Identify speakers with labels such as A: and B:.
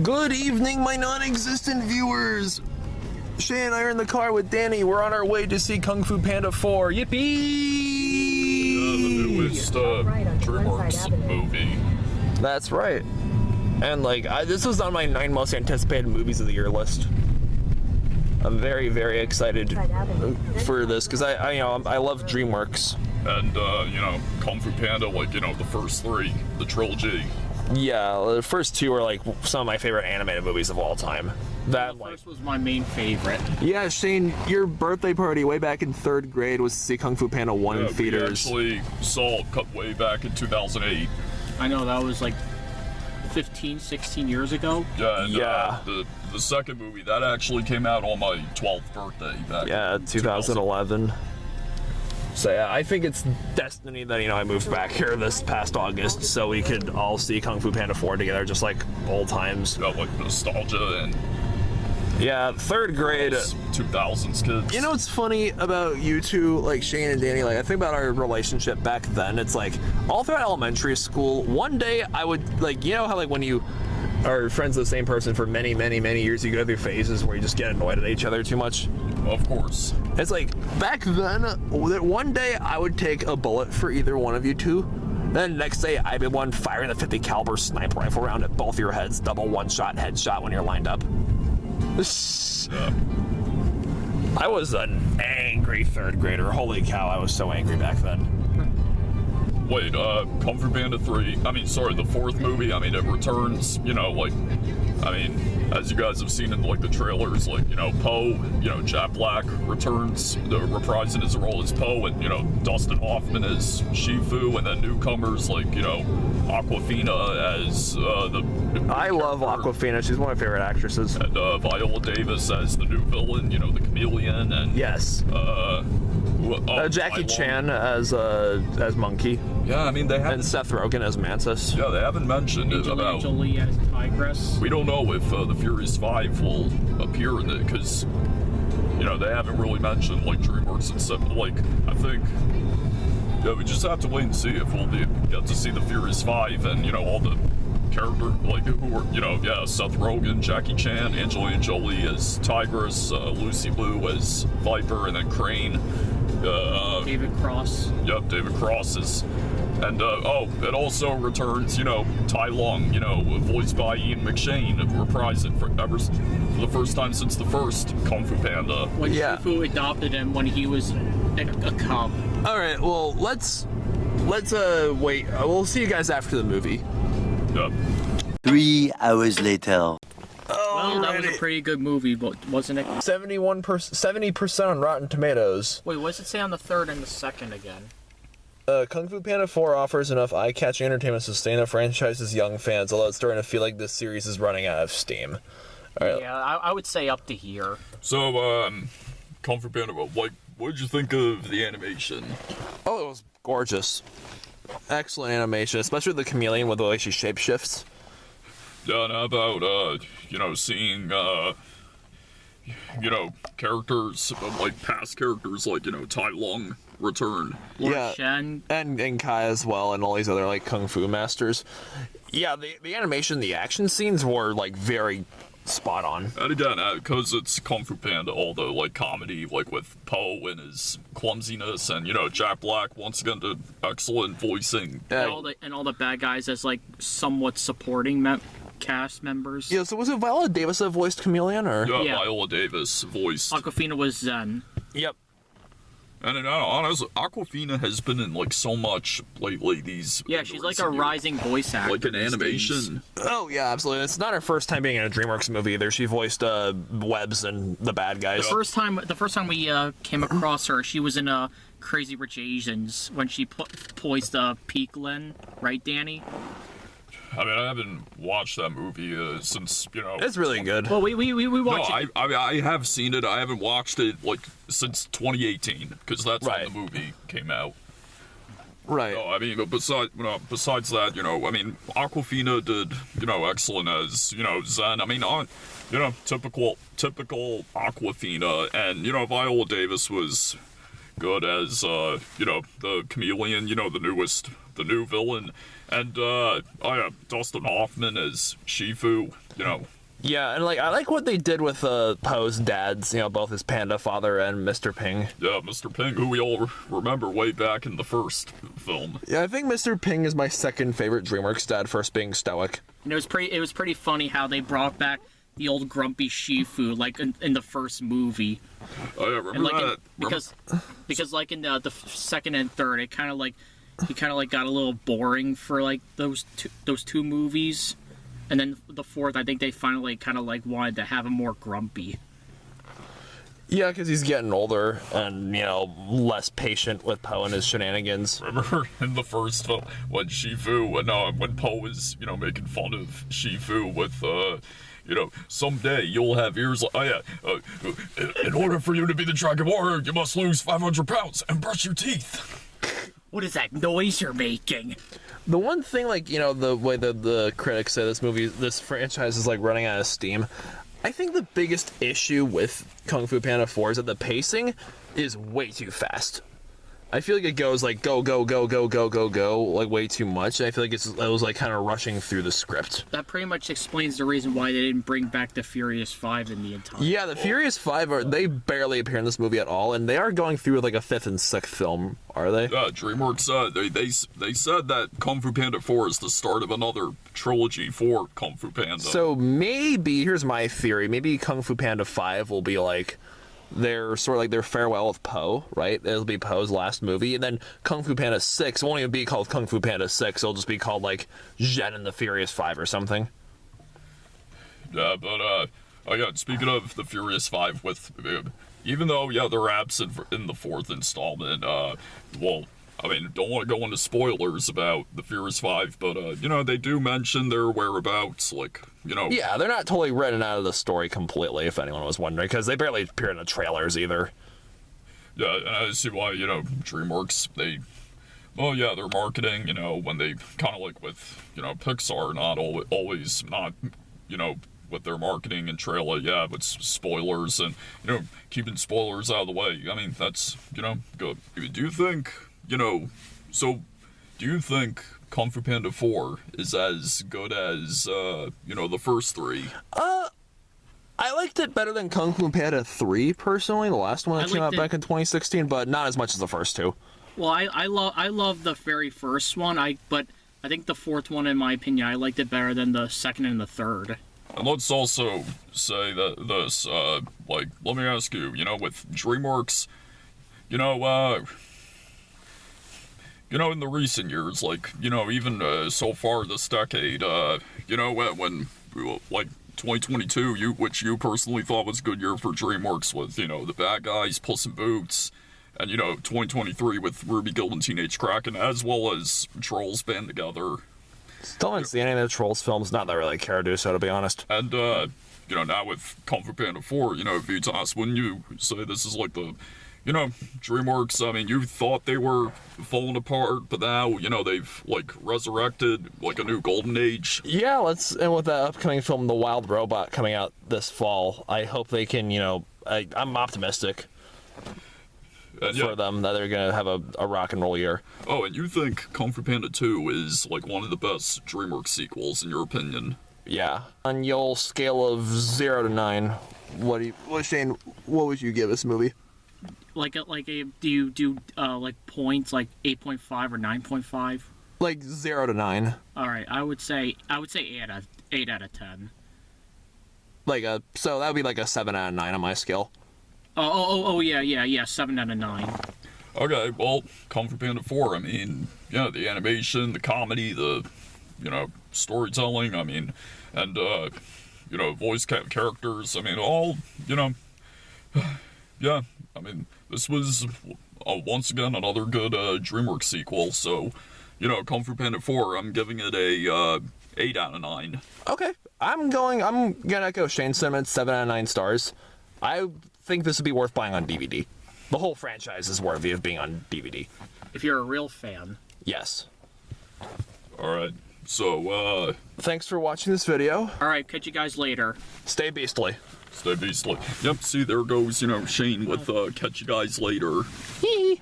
A: Good evening, my non-existent viewers. Shay and I are in the car with Danny. We're on our way to see Kung Fu Panda 4. Yippee!
B: The newest Dreamworks movie.
A: That's right. And this was on my 9 most anticipated movies of the year list. I'm very, very excited for this because I love Dreamworks.
B: And Kung Fu Panda, the first 3, the trilogy.
A: Yeah, the first 2 are some of my favorite animated movies of all time.
C: The first was my main favorite.
A: Yeah, Shane, your birthday party way back in 3rd grade was to see Kung Fu Panda 1 in theaters.
B: We actually saw it way back in 2008.
C: I know, that was 15, 16 years ago.
B: Yeah, and, the second movie, that actually came out on my 12th birthday back in
A: 2011. So yeah, I think it's destiny that, I moved back here this past August so we could all see Kung Fu Panda 4 together, just like old times.
B: Got nostalgia and...
A: Yeah, 3rd grade.
B: 2000s kids.
A: You know what's funny about you two, Shane and Danny, I think about our relationship back then, it's all throughout elementary school, one day I would, how when you are friends with the same person for many, many, many years, you go through phases where you just get annoyed at each other too much?
B: Of course.
A: It's back then, one day I would take a bullet for either one of you two, then the next day I'd be one firing the 50 caliber sniper rifle round at both your heads, double one-shot headshot when you're lined up.
B: Yeah.
A: I was an angry 3rd grader. Holy cow, I was so angry back then.
B: Wait, Kung Fu Panda 3, the 4th movie, it returns, as you guys have seen in, the trailers, Poe, Jack Black returns, reprising his role as Poe, and, Dustin Hoffman as Shifu, and then newcomers Awkwafina as,
A: I love Awkwafina, she's one of my favorite actresses.
B: And, Viola Davis as the new villain, the chameleon, and...
A: Yes. Jackie Chan as Monkey.
B: Yeah, they haven't...
A: And Seth Rogen as Mantis.
B: Yeah, they haven't mentioned it about...
C: Jolie as Tigress.
B: We don't know if the Furious 5 will appear in it, because, they haven't really mentioned, Dreamworks and stuff. I think... Yeah, we just have to wait and see if we'll get to see the Furious 5 and, all the character, who are, Seth Rogen, Jackie Chan, Angelina Jolie as Tigress, Lucy Liu as Viper, and then Crane.
C: David Cross.
B: Yep, David Cross is... And, it also returns, Tai Lung, voiced by Ian McShane, reprising for the first time since the first Kung Fu Panda.
C: When Shifu adopted him when he was a cub.
A: Alright, well, let's wait. We'll see you guys after the movie.
B: Yep.
D: 3 hours later.
C: Well, that was a pretty good movie, but wasn't it?
A: 70% on Rotten Tomatoes.
C: Wait, what does it say on the 3rd and the 2nd again?
A: Kung Fu Panda 4 offers enough eye-catching entertainment to sustain the franchise's young fans, although it's starting to feel like this series is running out of steam. Right.
C: Yeah, I would say up to here.
B: So, Kung Fu Panda, what did you think of the animation?
A: Oh, it was gorgeous. Excellent animation, especially the chameleon with the way she shapeshifts.
B: Yeah, and how about, seeing, characters, past characters, Tai Lung return.
A: Yeah,
C: Shen.
A: And Kai as well, and all these other, Kung Fu masters. Yeah, the animation, the action scenes were, very spot on.
B: And again, because it's Kung Fu Panda, all the, comedy, with Poe and his clumsiness, and, Jack Black, once again, did excellent voicing.
C: And all the bad guys as, somewhat supporting cast members.
A: Yeah, so was it Viola Davis that voiced Chameleon, or?
B: Yeah, Viola Davis voiced.
C: Awkwafina was Zen.
A: Yep.
B: And honestly, Awkwafina has been in so much lately.
C: Yeah, she's a rising voice actor.
B: Like an animation.
A: Oh yeah, absolutely. It's not her first time being in a DreamWorks movie either. She voiced Webbs and the bad guys.
C: The first time we came across her, she was in Crazy Rich Asians when she voiced Peeklin, right, Danny?
B: I haven't watched that movie since,
A: It's really good.
C: Well, we watched it.
B: I have seen it. I haven't watched it, since 2018, because that's when the movie came out.
A: Right.
B: No, but besides that, Awkwafina did, excellent as, Zen. Typical Awkwafina, and, Viola Davis was good as, the chameleon, the newest the new villain, and Dustin Hoffman as Shifu. You know.
A: Yeah, and like I like what they did with Poe's dads, you know, both his panda father and Mr. Ping.
B: Yeah, Mr. Ping, who we all remember way back in the first film.
A: Yeah, I think Mr. Ping is my second favorite DreamWorks dad, first being Stoic.
C: And it was pretty funny how they brought back the old grumpy Shifu, like in the first movie.
B: Oh yeah, remember that?
C: Because like in the second and third, he kind of like got a little boring for like those two movies. And then the fourth, I think they finally kind of like wanted to have him more grumpy.
A: Yeah, because he's getting older and, you know, less patient with Poe and his shenanigans.
B: Remember in the first film when when Poe was, you know, making fun of Shifu with, you know, someday you'll have ears like, in order for you to be the Dragon Warrior, you must lose 500 pounds and brush your teeth.
C: What is that noise you're making?
A: The one thing, like, you know, the way that the critics say this franchise is, like, running out of steam, I think the biggest issue with Kung Fu Panda 4 is that the pacing is way too fast. I feel like it goes, like, go, like, way too much. I feel like it was, like, kind of rushing through the script.
C: That pretty much explains the reason why they didn't bring back the Furious 5 in the entire...
A: Yeah, the Furious 5, they barely appear in this movie at all, and they are going through, like, a 5th and 6th film, are they?
B: Yeah, DreamWorks, they said that Kung Fu Panda 4 is the start of another trilogy for Kung Fu Panda.
A: So maybe, here's my theory, maybe Kung Fu Panda 5 will be, like... their sort of like their farewell with Poe, right? It'll be Poe's last movie, and then Kung Fu Panda 6 won't even be called Kung Fu Panda 6. It'll just be called like Zhen and the Furious 5 or something.
B: Yeah, but speaking of the Furious 5, with even though they're absent in the fourth installment, well, I mean, don't want to go into spoilers about the Furious 5, but you know, they do mention their whereabouts, like, you know.
A: Yeah, they're not totally written out of the story completely, if anyone was wondering, because they barely appear in the trailers either.
B: Yeah, and I see why, you know, DreamWorks, their marketing, you know, when they kind of like with, you know, Pixar, not always, you know, with their marketing and trailer, with spoilers and, you know, keeping spoilers out of the way. I mean, that's, you know, good. Do you think, you know, do you think Kung Fu Panda 4 is as good as, you know, the first three?
A: I liked it better than Kung Fu Panda 3, personally, the last one that came out back in 2016, but not as much as the first two.
C: Well, I love the very first one, but I think the fourth one, in my opinion, I liked it better than the second and the third.
B: And let's also say that this, like, let me ask you, you know, with DreamWorks, you know, in the recent years, like, you know, even so far this decade, you know, when like, 2022, which you personally thought was a good year for DreamWorks with, you know, The Bad Guys, Puss in Boots, and, you know, 2023 with Ruby Guild and Teenage Kraken, as well as Trolls Band Together.
A: Still haven't seen any of the Trolls films, not that I really care to do so, to be honest.
B: And, you know, now with Kung Fu Panda 4, you know, Vitas, wouldn't you say this is like the, you know, DreamWorks, I mean, you thought they were falling apart, but now, you know, they've, like, resurrected, like, a new golden age.
A: Yeah, and with that upcoming film, The Wild Robot, coming out this fall, I hope they can, you know, I'm optimistic for them that they're going to have a rock and roll year.
B: Oh, and you think Kung Fu Panda 2 is, like, one of the best DreamWorks sequels, in your opinion?
A: Yeah. On your scale of 0 to 9, Shane, what would you give this movie?
C: Do you do like points, like 8.5 or 9.5?
A: Like 0 to 9.
C: All right, I would say 8 out of 10.
A: So that would be like a 7 out of 9 on my scale.
C: Oh yeah, 7 out of 9.
B: Okay, well, Kung Fu Panda 4, I mean, yeah, the animation, the comedy, the, you know, storytelling, I mean, and, you know, voice characters, I mean, all, you know, yeah, I mean, this was, once again, another good DreamWorks sequel, so, you know, Kung Fu Panda 4, I'm giving it a 8 out of 9.
A: Okay, I'm gonna echo Shane's sentiment, 7 out of 9 stars. I think this would be worth buying on DVD. The whole franchise is worthy of being on DVD.
C: If you're a real fan.
A: Yes.
B: Alright, so,
A: thanks for watching this video.
C: Alright, catch you guys later.
A: Stay beastly.
B: Stay beastly. Yep, see, there goes, you know, Shane with, catch you guys later.
A: Hee.